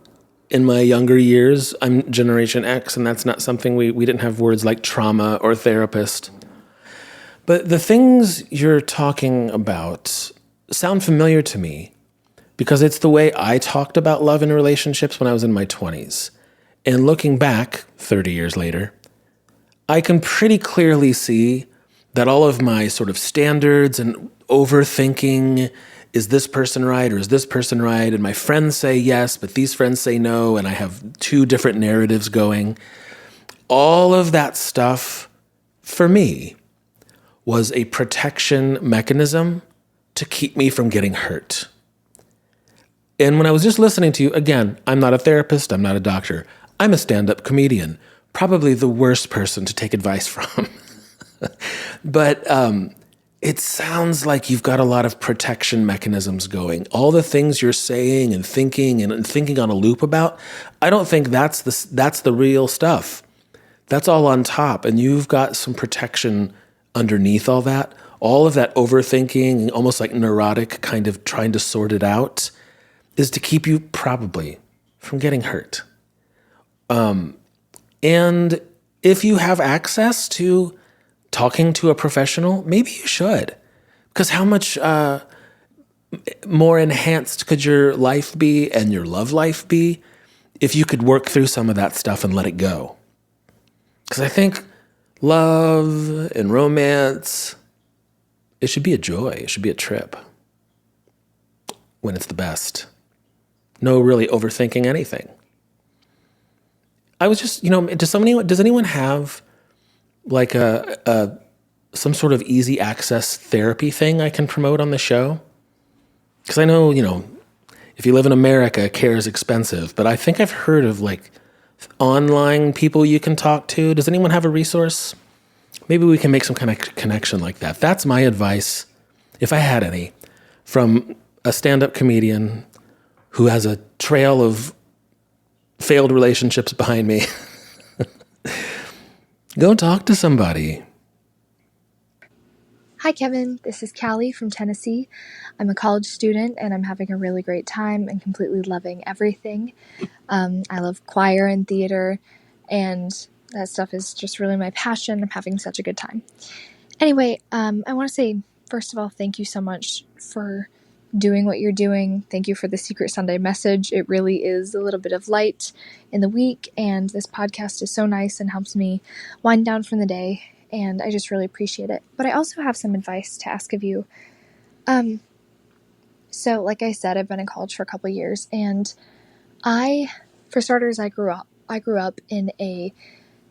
in my younger years. I'm Generation X, and that's not something we didn't have words like trauma or therapist. But the things you're talking about sound familiar to me because it's the way I talked about love and relationships when I was in my 20s. And looking back 30 years later, I can pretty clearly see that all of my sort of standards and overthinking, is this person right or is this person right? And my friends say yes, but these friends say no, and I have two different narratives going. All of that stuff, for me, was a protection mechanism to keep me from getting hurt. And when I was just listening to you, again, I'm not a therapist, I'm not a doctor, I'm a stand-up comedian, probably the worst person to take advice from. But it sounds like you've got a lot of protection mechanisms going. All the things you're saying and thinking on a loop about, I don't think that's the real stuff. That's all on top, and you've got some protection underneath all that. All of that overthinking, almost like neurotic kind of trying to sort it out, is to keep you probably from getting hurt. And if you have access to talking to a professional, maybe you should. Because how much more enhanced could your life be and your love life be if you could work through some of that stuff and let it go? Because I think love and romance, it should be a joy. It should be a trip when it's the best. No really overthinking anything. I was just, does anyone have like some sort of easy access therapy thing I can promote on the show? Because I know, if you live in America, care is expensive. But I think I've heard of like online people you can talk to. Does anyone have a resource? Maybe we can make some kind of connection like that. That's my advice, if I had any, from a stand-up comedian who has a trail of failed relationships behind me. Go talk to somebody. Hi, Kevin. This is Callie from Tennessee. I'm a college student and I'm having a really great time and completely loving everything. I love choir and theater, and that stuff is just really my passion. I'm having such a good time. Anyway, I want to say, first of all, thank you so much for doing what you're doing. Thank you for the Secret Sunday message. It really is a little bit of light in the week, and this podcast is so nice and helps me wind down from the day, and I just really appreciate it. But I also have some advice to ask of you. So like I said, I've been in college for a couple years, and for starters, I grew up in a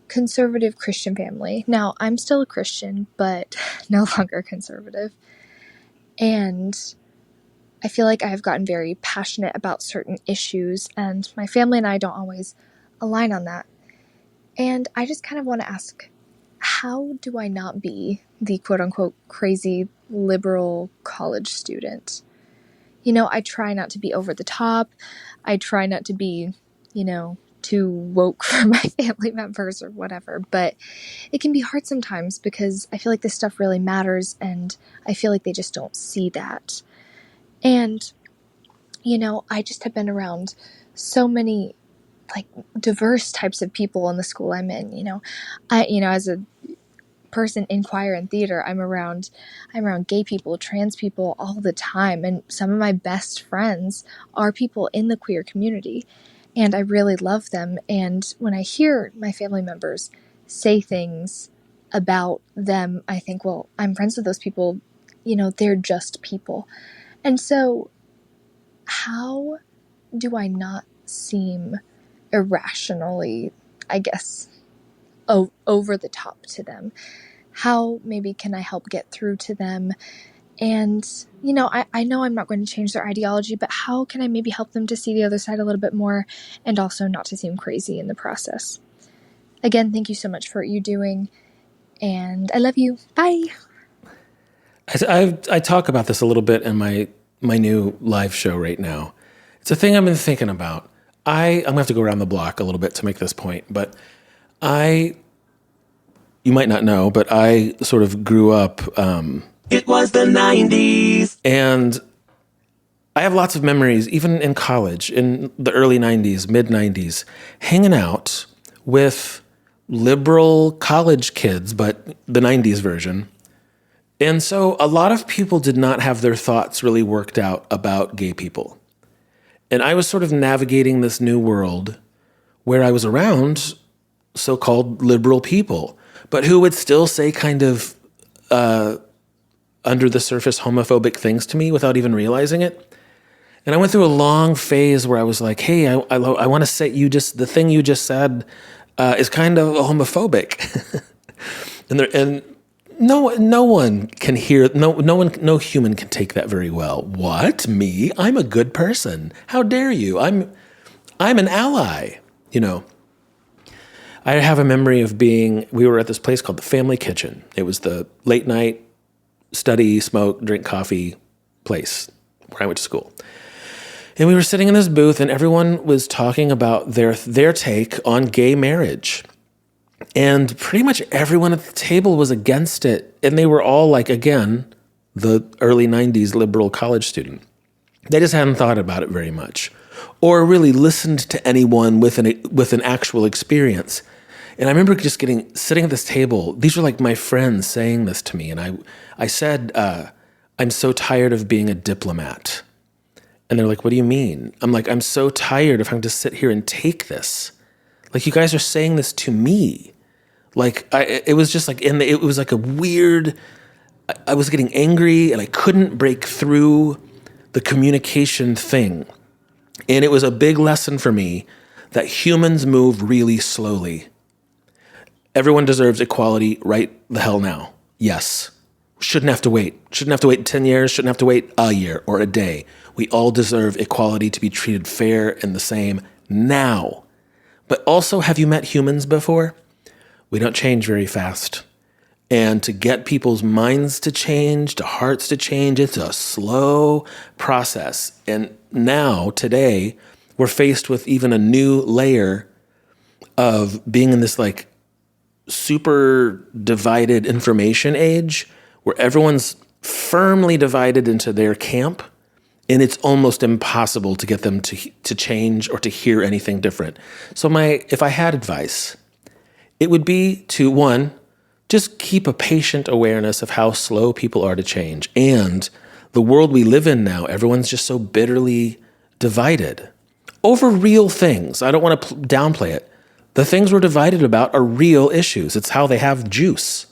conservative Christian family. Now, I'm still a Christian, but no longer conservative. And I feel like I've gotten very passionate about certain issues, and my family and I don't always align on that. And I just kind of want to ask, how do I not be the quote-unquote crazy liberal college student? You know, I try not to be over the top. I try not to be, too woke for my family members or whatever, but it can be hard sometimes because I feel like this stuff really matters, and I feel like they just don't see that. And, I just have been around so many, like, diverse types of people in the school I'm in, as a person in choir and theater, I'm around gay people, trans people all the time, and some of my best friends are people in the queer community, and I really love them. And when I hear my family members say things about them, I think, well, I'm friends with those people, they're just people. And so how do I not seem irrationally, I guess, over the top to them? How maybe can I help get through to them? And, I know I'm not going to change their ideology, but how can I maybe help them to see the other side a little bit more and also not to seem crazy in the process? Again, thank you so much for what you're doing, and I love you. Bye. I talk about this a little bit in my new live show right now. It's a thing I've been thinking about. I'm going to have to go around the block a little bit to make this point, but you might not know, but I sort of grew up. It was the 90s. And I have lots of memories, even in college, in the early 90s, mid 90s, hanging out with liberal college kids, but the 90s version. And so a lot of people did not have their thoughts really worked out about gay people. And I was sort of navigating this new world where I was around so-called liberal people, but who would still say kind of under the surface homophobic things to me without even realizing it. And I went through a long phase where I was like, hey, I want to say the thing you just said is kind of homophobic. and no one can hear, no human can take that very well. What? Me? I'm a good person. How dare you? I'm an ally, I have a memory of we were at this place called the Family Kitchen. It was the late night study, smoke, drink coffee place where I went to school. And we were sitting in this booth and everyone was talking about their take on gay marriage. And pretty much everyone at the table was against it. And they were all like, again, the early 90s liberal college student. They just hadn't thought about it very much or really listened to anyone with an actual experience. And I remember just sitting at this table. These were like my friends saying this to me. And I said, I'm so tired of being a diplomat. And they're like, what do you mean? I'm like, I'm so tired of having to sit here and take this. Like, you guys are saying this to me. Like, it was just like, it was like a weird, I was getting angry and I couldn't break through the communication thing. And it was a big lesson for me that humans move really slowly. Everyone deserves equality right the hell now. Yes. Shouldn't have to wait. Shouldn't have to wait 10 years. Shouldn't have to wait a year or a day. We all deserve equality, to be treated fair and the same now. But also, have you met humans before? We don't change very fast. And to get people's minds to change, to hearts to change, it's a slow process. And now, today, we're faced with even a new layer of being in this like super divided information age where everyone's firmly divided into their camp, and it's almost impossible to get them to change or to hear anything different. So if I had advice, it would be to, one, just keep a patient awareness of how slow people are to change. And the world we live in now, everyone's just so bitterly divided over real things. I don't want to downplay it. The things we're divided about are real issues. It's how they have juice.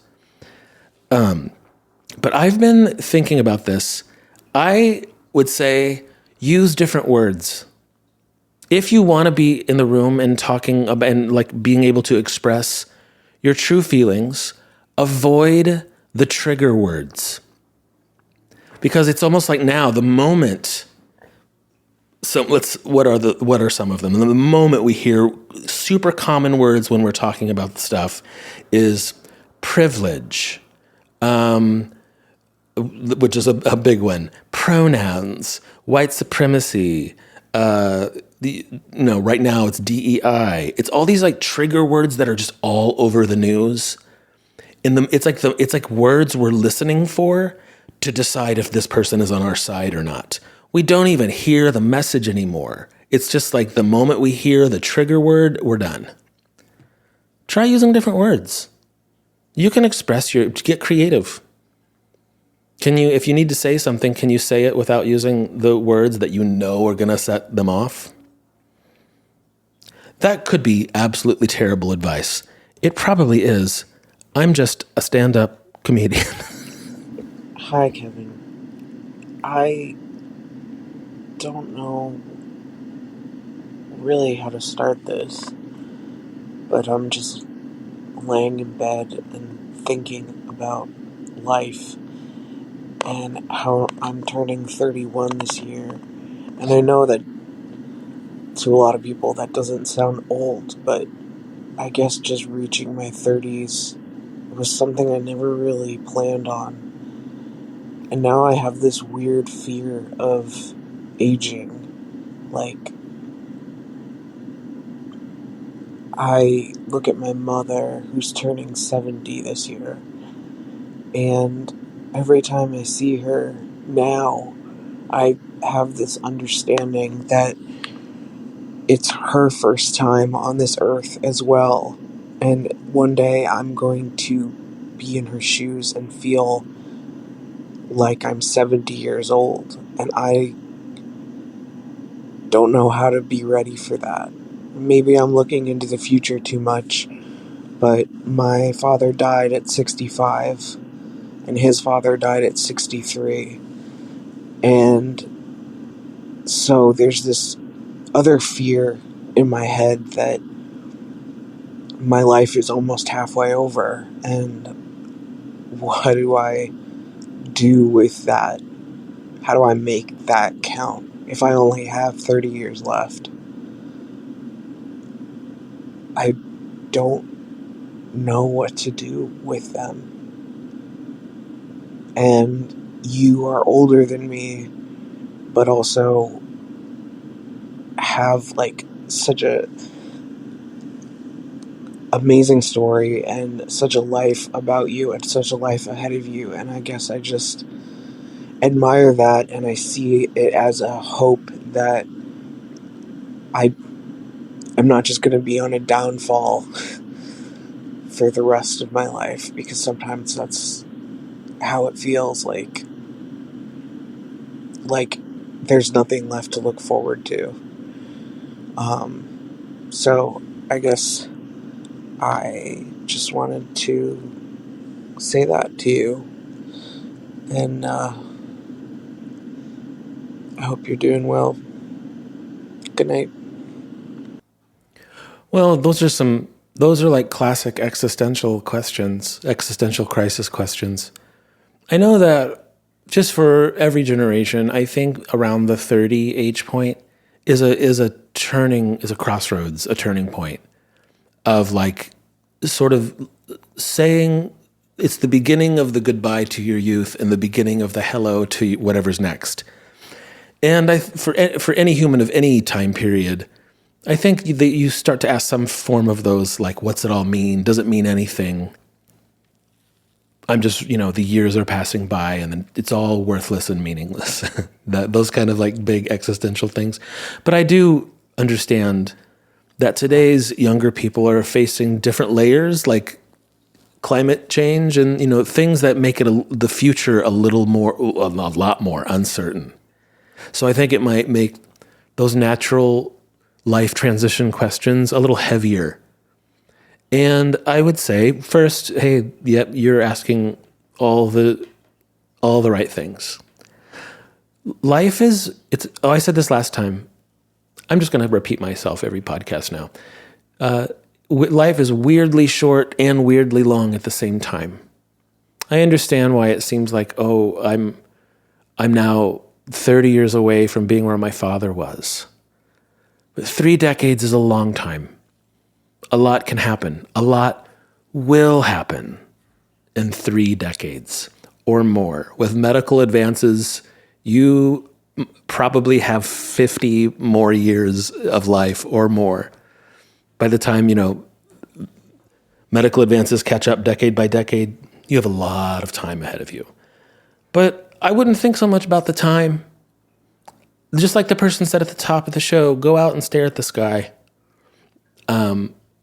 But I've been thinking about this. I would say use different words. If you want to be in the room and talking about, and like being able to express your true feelings, avoid the trigger words. Because it's almost like now the moment, so what are some of them? The moment we hear super common words when we're talking about the stuff is privilege, which is a big one, pronouns, white supremacy, right now it's DEI. It's all these like trigger words that are just all over the news. It's like words we're listening for to decide if this person is on our side or not. We don't even hear the message anymore. It's just like the moment we hear the trigger word, we're done. Try using different words. You can get creative. If you need to say something, can you say it without using the words that you know are going to set them off? That could be absolutely terrible advice. It probably is. I'm just a stand-up comedian. Hi, Kevin. I don't know really how to start this, but I'm just laying in bed and thinking about life and how I'm turning 31 this year. And I know that to a lot of people that doesn't sound old, but I guess just reaching my 30s was something I never really planned on. And now I have this weird fear of aging. Like, I look at my mother, who's turning 70 this year, and every time I see her now, I have this understanding that it's her first time on this earth as well. And one day I'm going to be in her shoes and feel like I'm 70 years old. And I don't know how to be ready for that. Maybe I'm looking into the future too much, but my father died at 65, and his father died at 63. And so there's this other fear in my head that my life is almost halfway over, and what do I do with that? How do I make that count if I only have 30 years left? I don't know what to do with them. And you are older than me, but also have like such a amazing story and such a life about you and such a life ahead of you, and I guess I just admire that, and I see it as a hope that I'm not just going to be on a downfall for the rest of my life, because sometimes that's how it feels like there's nothing left to look forward to. So I guess I just wanted to say that to you, and I hope you're doing well. Good night. Well, those are like classic existential questions, existential crisis questions. I know that just for every generation, I think around the 30 age point is a crossroads, a turning point of like sort of saying it's the beginning of the goodbye to your youth and the beginning of the hello to whatever's next. And for any human of any time period, I think that you start to ask some form of those, like, what's it all mean? Does it mean anything? I'm just, the years are passing by and then it's all worthless and meaningless. Those kind of like big existential things. But I do understand that today's younger people are facing different layers, like climate change and, things that make it the future a lot more uncertain. So I think it might make those natural life transition questions a little heavier. And I would say first, hey, yep, you're asking all the right things. Life is, I said this last time. I'm just going to repeat myself every podcast now. Life is weirdly short and weirdly long at the same time. I understand why it seems like, oh, I'm now 30 years away from being where my father was. But 3 decades is a long time. A lot can happen. A lot will happen in 3 decades or more. With medical advances, you probably have 50 more years of life or more. By the time, medical advances catch up decade by decade, you have a lot of time ahead of you. But I wouldn't think so much about the time. Just like the person said at the top of the show, go out and stare at the sky.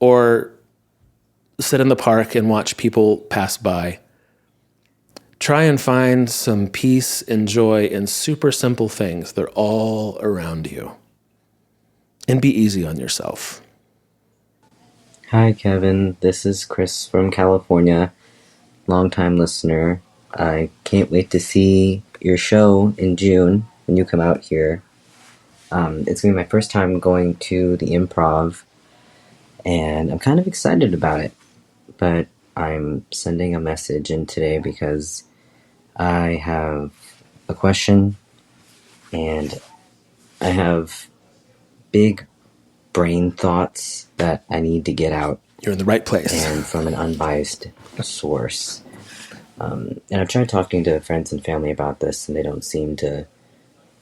Or sit in the park and watch people pass by. Try and find some peace and joy in super simple things. They're all around you. And be easy on yourself. Hi, Kevin. This is Chris from California, longtime listener. I can't wait to see your show in June when you come out here. It's going to be my first time going to the Improv, and I'm kind of excited about it. But I'm sending a message in today because I have a question, and I have big brain thoughts that I need to get out. You're in the right place. And from an unbiased source. And I've tried talking to friends and family about this, and they don't seem to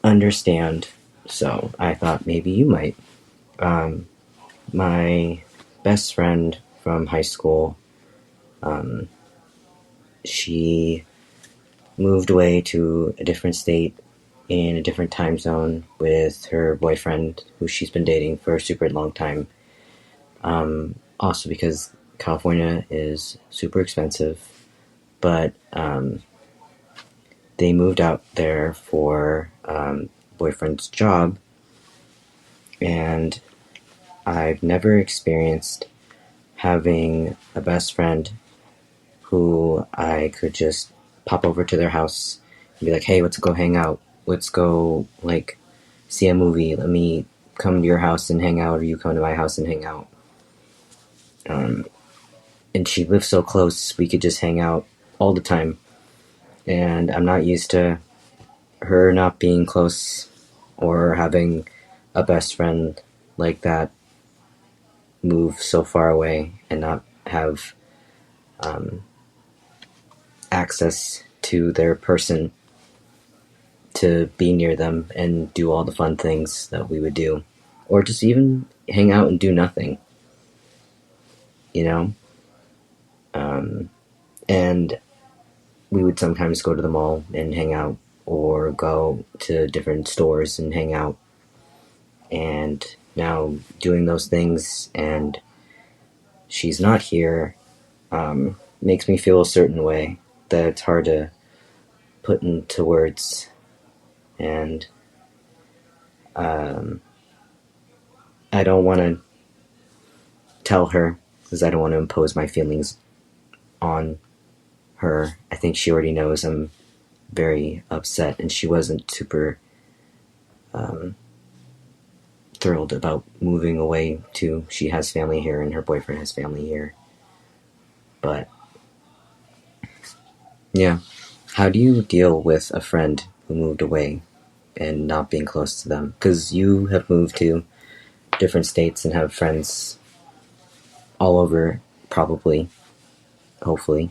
understand. So I thought maybe you might. My best friend from high school, she moved away to a different state in a different time zone with her boyfriend, who she's been dating for a super long time. Also because California is super expensive, but they moved out there for boyfriend's job, and I've never experienced having a best friend who I could just pop over to their house and be like, hey, let's go hang out. Let's go, see a movie. Let me come to your house and hang out, or you come to my house and hang out. And she lives so close, we could just hang out all the time. And I'm not used to her not being close or having a best friend like that move so far away and not have access to their person to be near them and do all the fun things that we would do, or just even hang out and do nothing, and we would sometimes go to the mall and hang out, or go to different stores and hang out. And now doing those things and she's not here makes me feel a certain way that it's hard to put into words. And I don't want to tell her because I don't want to impose my feelings on her. I think she already knows I'm very upset, and she wasn't super thrilled about moving away too. She has family here and her boyfriend has family here. But yeah, How do you deal with a friend who moved away and not being close to them? Because you have moved to different states and have friends all over, probably, hopefully,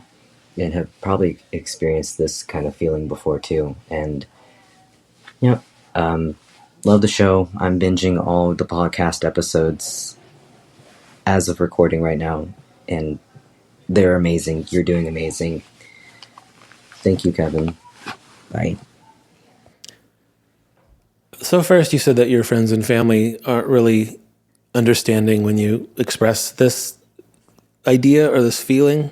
and have probably experienced this kind of feeling before too. And yeah, love the show. I'm binging all the podcast episodes as of recording right now, and they're amazing. You're doing amazing. Thank you, Kevin. Bye. So first, you said that your friends and family aren't really understanding when you express this idea or this feeling.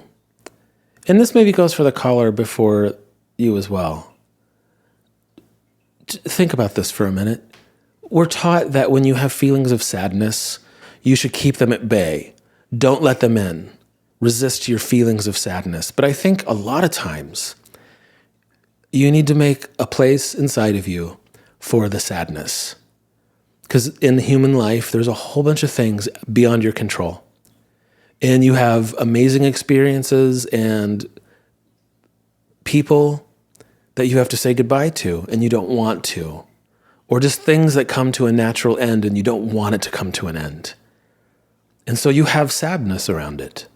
And this maybe goes for the caller before you as well. Think about this for a minute. We're taught that when you have feelings of sadness, you should keep them at bay. Don't let them in. Resist your feelings of sadness. But I think a lot of times you need to make a place inside of you for the sadness. Because in human life, there's a whole bunch of things beyond your control. And you have amazing experiences and people that you have to say goodbye to and you don't want to. Or just things that come to a natural end and you don't want it to come to an end. And so you have sadness around it.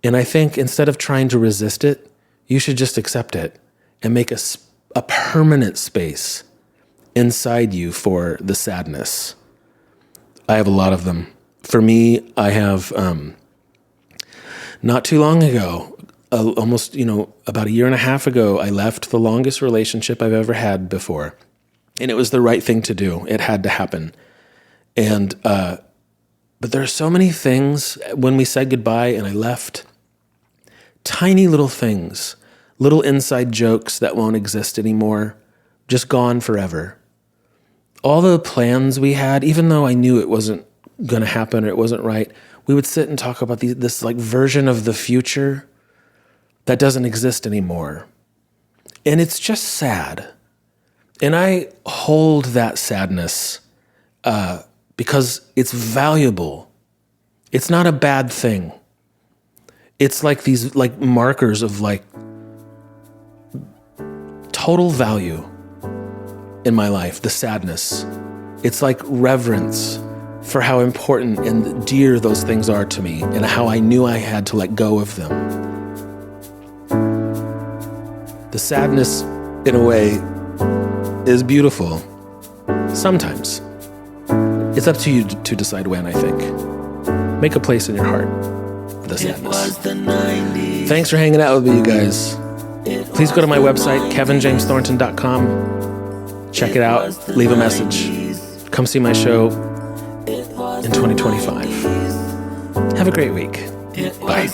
And I think instead of trying to resist it, you should just accept it and make a permanent space inside you for the sadness. I have a lot of them. For me, I have, not too long ago, almost, about a year and a half ago, I left the longest relationship I've ever had before. And it was the right thing to do. It had to happen. And, but there are so many things when we said goodbye and I left, tiny little things, little inside jokes that won't exist anymore, just gone forever. All the plans we had, even though I knew it wasn't going to happen or it wasn't right, we would sit and talk about this like version of the future that doesn't exist anymore. And it's just sad. And I hold that sadness because it's valuable. It's not a bad thing. It's like these like markers of like total value in my life, the sadness. It's like reverence for how important and dear those things are to me and how I knew I had to let go of them. The sadness, in a way, is beautiful. Sometimes. It's up to you to decide when, I think. Make a place in your heart for the sadness. Thanks for hanging out with me, you guys. Please go to my website, kevinjamesthornton.com. Check it out. Leave a message. Come see my show in 2025. Have a great week. Bye.